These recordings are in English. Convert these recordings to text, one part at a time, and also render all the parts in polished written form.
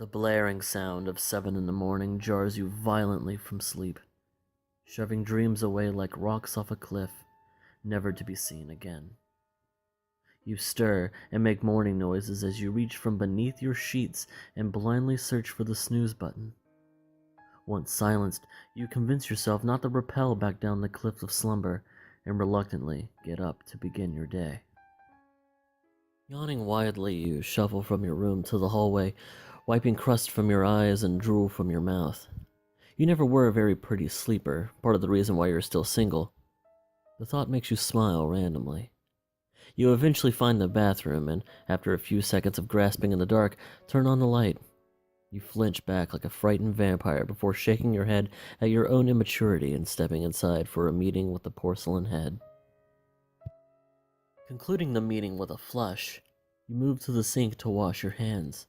The blaring sound of 7 in the morning jars you violently from sleep, shoving dreams away like rocks off a cliff, never to be seen again. You stir and make morning noises as you reach from beneath your sheets and blindly search for the snooze button. Once silenced, you convince yourself not to rappel back down the cliff of slumber and reluctantly get up to begin your day. Yawning widely, you shuffle from your room to the hallway, wiping crust from your eyes and drool from your mouth. You never were a very pretty sleeper, part of the reason why you're still single. The thought makes you smile randomly. You eventually find the bathroom and, after a few seconds of grasping in the dark, turn on the light. You flinch back like a frightened vampire before shaking your head at your own immaturity and stepping inside for a meeting with the porcelain head. Concluding the meeting with a flush, you move to the sink to wash your hands.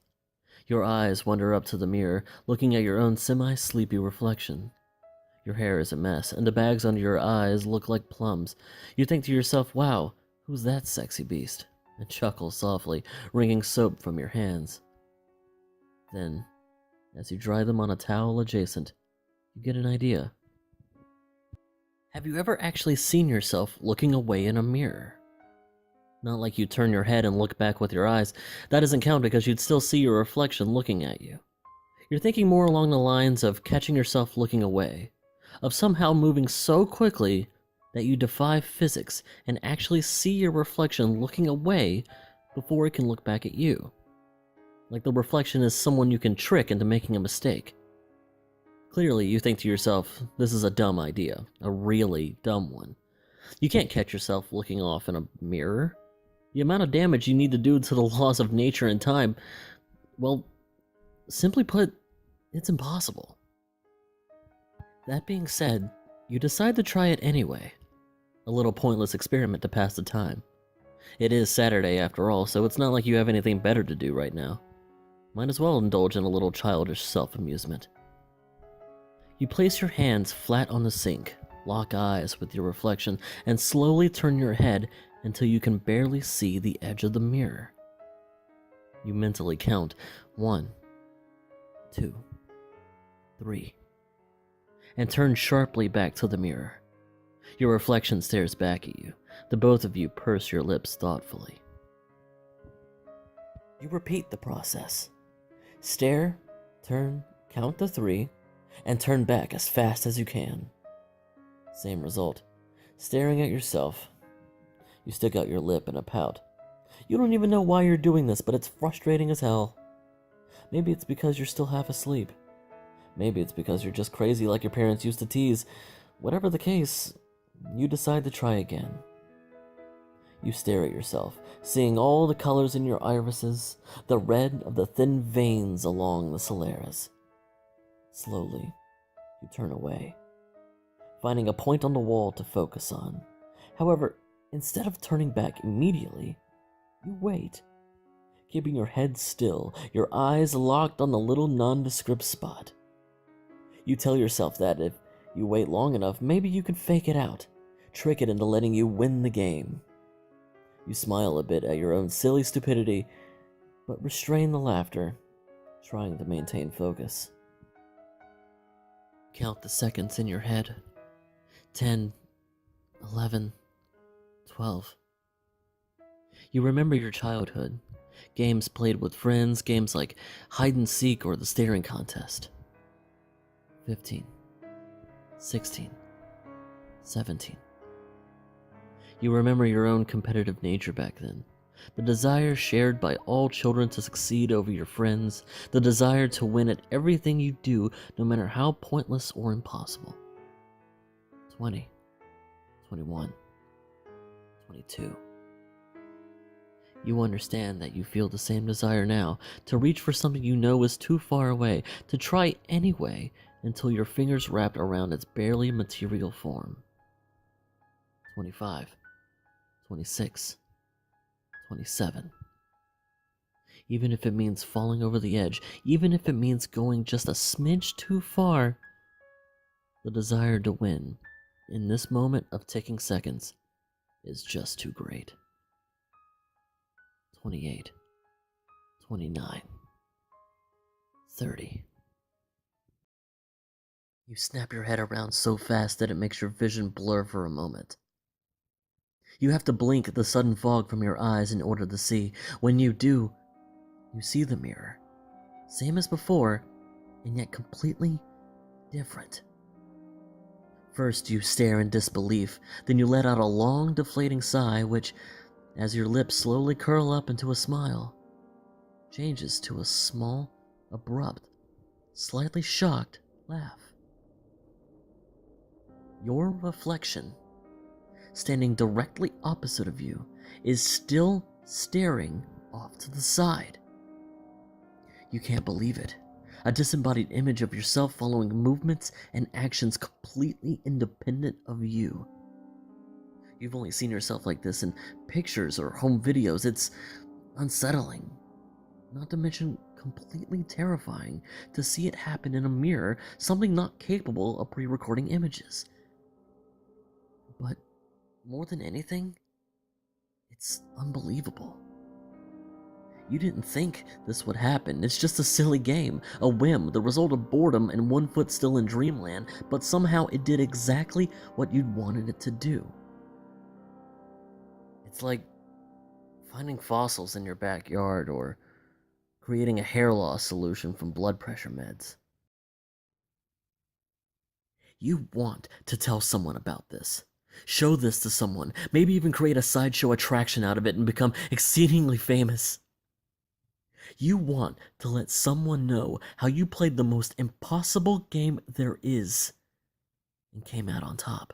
Your eyes wander up to the mirror, looking at your own semi-sleepy reflection. Your hair is a mess, and the bags under your eyes look like plums. You think to yourself, wow, who's that sexy beast? And chuckle softly, wringing soap from your hands. Then, as you dry them on a towel adjacent, you get an idea. Have you ever actually seen yourself looking away in a mirror? Not like you turn your head and look back with your eyes. That doesn't count because you'd still see your reflection looking at you. You're thinking more along the lines of catching yourself looking away, of somehow moving so quickly that you defy physics and actually see your reflection looking away before it can look back at you. Like the reflection is someone you can trick into making a mistake. Clearly, you think to yourself, this is a dumb idea, a really dumb one. You can't catch yourself looking off in a mirror. The amount of damage you need to do to the laws of nature and time, well, simply put, it's impossible. That being said, you decide to try it anyway. A little pointless experiment to pass the time. It is Saturday after all, so it's not like you have anything better to do right now. Might as well indulge in a little childish self-amusement. You place your hands flat on the sink, lock eyes with your reflection, and slowly turn your head until you can barely see the edge of the mirror. You mentally count 1, 2, 3, and turn sharply back to the mirror. Your reflection stares back at you. The both of you purse your lips thoughtfully. You repeat the process. Stare, turn, count to 3, and turn back as fast as you can. Same result. Staring at yourself. You stick out your lip in a pout. You don't even know why you're doing this, but it's frustrating as hell. Maybe it's because you're still half asleep. Maybe it's because you're just crazy like your parents used to tease. Whatever the case, you decide to try again. You stare at yourself, seeing all the colors in your irises, the red of the thin veins along the scleras. Slowly, you turn away, finding a point on the wall to focus on. However, instead of turning back immediately, you wait, keeping your head still, your eyes locked on the little nondescript spot. You tell yourself that if you wait long enough, maybe you can fake it out, trick it into letting you win the game. You smile a bit at your own silly stupidity, but restrain the laughter, trying to maintain focus. Count the seconds in your head. 10, 11, 12. You remember your childhood, games played with friends, games like hide and seek or the staring contest. 15, 16, 17. You remember your own competitive nature back then, the desire shared by all children to succeed over your friends, the desire to win at everything you do, no matter how pointless or impossible. 20, 21, 22. You understand that you feel the same desire now, to reach for something you know is too far away, to try anyway until your fingers wrapped around its barely material form. 25, 26, 27. Even if it means falling over the edge, even if it means going just a smidge too far, the desire to win, in this moment of ticking seconds, is just too great. 28, 29, 30. You snap your head around so fast that it makes your vision blur for a moment. You have to blink the sudden fog from your eyes in order to see. When you do, you see the mirror. Same as before, and yet completely different. First, you stare in disbelief, then you let out a long, deflating sigh, which, as your lips slowly curl up into a smile, changes to a small, abrupt, slightly shocked laugh. Your reflection, standing directly opposite of you, is still staring off to the side. You can't believe it. A disembodied image of yourself following movements and actions completely independent of you. You've only seen yourself like this in pictures or home videos. It's unsettling, not to mention completely terrifying to see it happen in a mirror, something not capable of pre-recording images. But more than anything, it's unbelievable. You didn't think this would happen. It's just a silly game, a whim, the result of boredom and one foot still in dreamland, but somehow it did exactly what you'd wanted it to do. It's like finding fossils in your backyard or creating a hair loss solution from blood pressure meds. You want to tell someone about this. Show this to someone, maybe even create a sideshow attraction out of it and become exceedingly famous. You want to let someone know how you played the most impossible game there is and came out on top.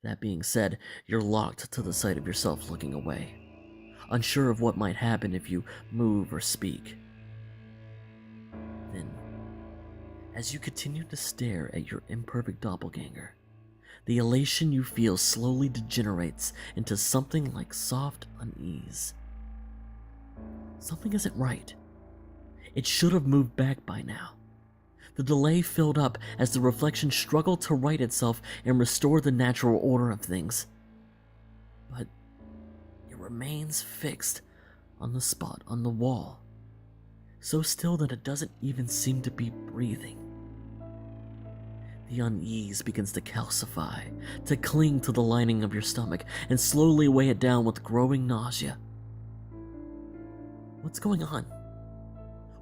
That being said, you're locked to the sight of yourself looking away, unsure of what might happen if you move or speak. Then, as you continue to stare at your imperfect doppelganger, the elation you feel slowly degenerates into something like soft unease. Something isn't right. It should have moved back by now. The delay filled up as the reflection struggled to right itself and restore the natural order of things. But it remains fixed on the spot on the wall, so still that it doesn't even seem to be breathing. The unease begins to calcify, to cling to the lining of your stomach, and slowly weigh it down with growing nausea. What's going on?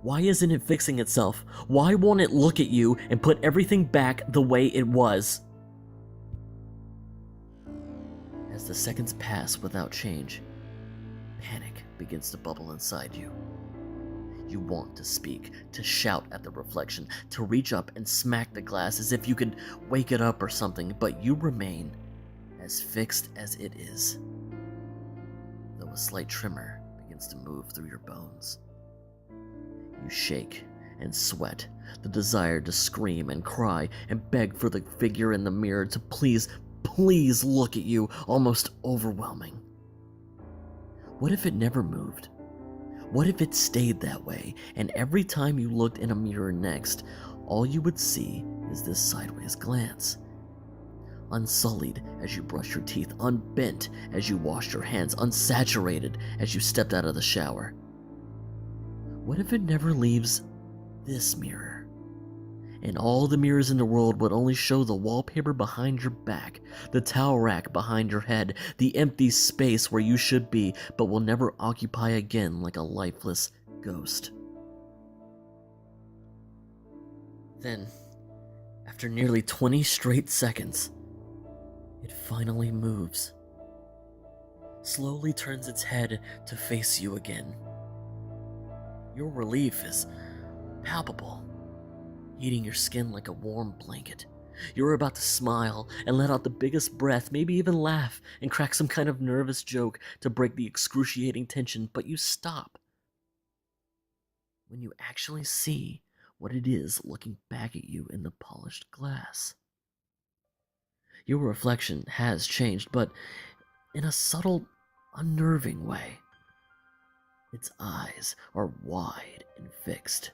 Why isn't it fixing itself? Why won't it look at you and put everything back the way it was? As the seconds pass without change, panic begins to bubble inside you. You want to speak, to shout at the reflection, to reach up and smack the glass as if you could wake it up or something, but you remain as fixed as it is, though a slight tremor begins to move through your bones. You shake and sweat, the desire to scream and cry and beg for the figure in the mirror to please look at you, almost overwhelming. What if it never moved? What if it stayed that way, and every time you looked in a mirror next, all you would see is this sideways glance? Unsullied as you brush your teeth, unbent as you washed your hands, unsaturated as you stepped out of the shower. What if it never leaves this mirror? And all the mirrors in the world would only show the wallpaper behind your back, the towel rack behind your head, the empty space where you should be, but will never occupy again like a lifeless ghost. Then, after nearly 20 straight seconds, it finally moves. Slowly turns its head to face you again. Your relief is palpable, heating your skin like a warm blanket. You're about to smile and let out the biggest breath, maybe even laugh and crack some kind of nervous joke to break the excruciating tension, but you stop when you actually see what it is looking back at you in the polished glass. Your reflection has changed, but in a subtle, unnerving way. Its eyes are wide and fixed,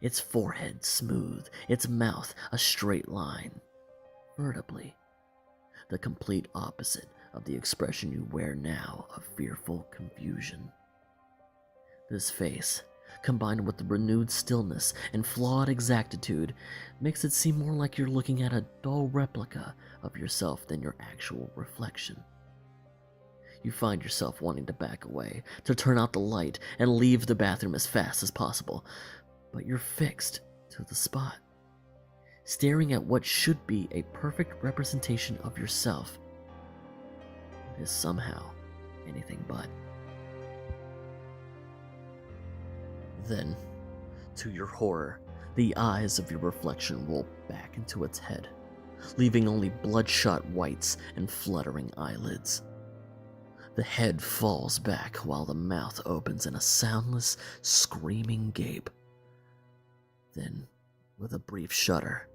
its forehead smooth, its mouth a straight line, vertically, the complete opposite of the expression you wear now of fearful confusion. This face, combined with the renewed stillness and flawed exactitude, makes it seem more like you're looking at a dull replica of yourself than your actual reflection. You find yourself wanting to back away, to turn out the light and leave the bathroom as fast as possible, but you're fixed to the spot, staring at what should be a perfect representation of yourself, but is somehow anything but. Then, to your horror, the eyes of your reflection roll back into its head, leaving only bloodshot whites and fluttering eyelids. The head falls back while the mouth opens in a soundless, screaming gape. Then, with a brief shudder,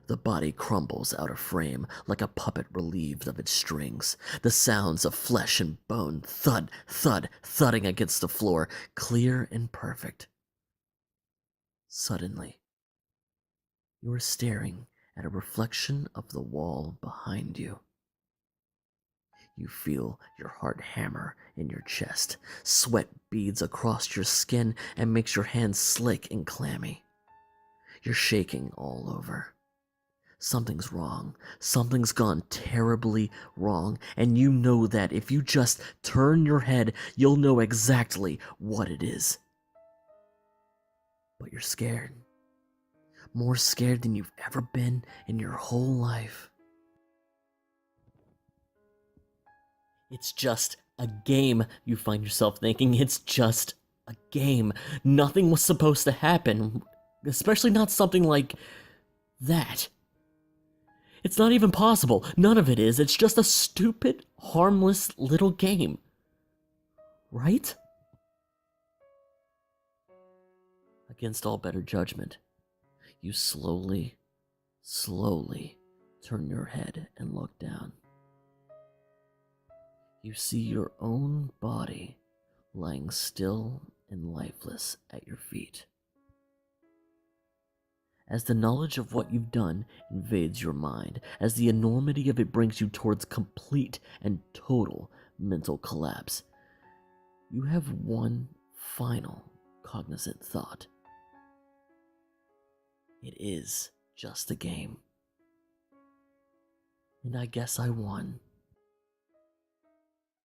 the body crumbles out of frame like a puppet relieved of its strings. The sounds of flesh and bone thud, thud, thudding against the floor, clear and perfect. Suddenly, you are staring at a reflection of the wall behind you. You feel your heart hammer in your chest. Sweat beads across your skin and makes your hands slick and clammy. You're shaking all over. Something's wrong. Something's gone terribly wrong, and you know that if you just turn your head, you'll know exactly what it is. But you're scared. More scared than you've ever been in your whole life. It's just a game, you find yourself thinking. It's just a game. Nothing was supposed to happen, especially not something like that. It's not even possible. None of it is. It's just a stupid, harmless little game. Right? Against all better judgment, you slowly turn your head and look down. You see your own body lying still and lifeless at your feet. As the knowledge of what you've done invades your mind, as the enormity of it brings you towards complete and total mental collapse, you have one final cognizant thought. It is just a game. And I guess I won.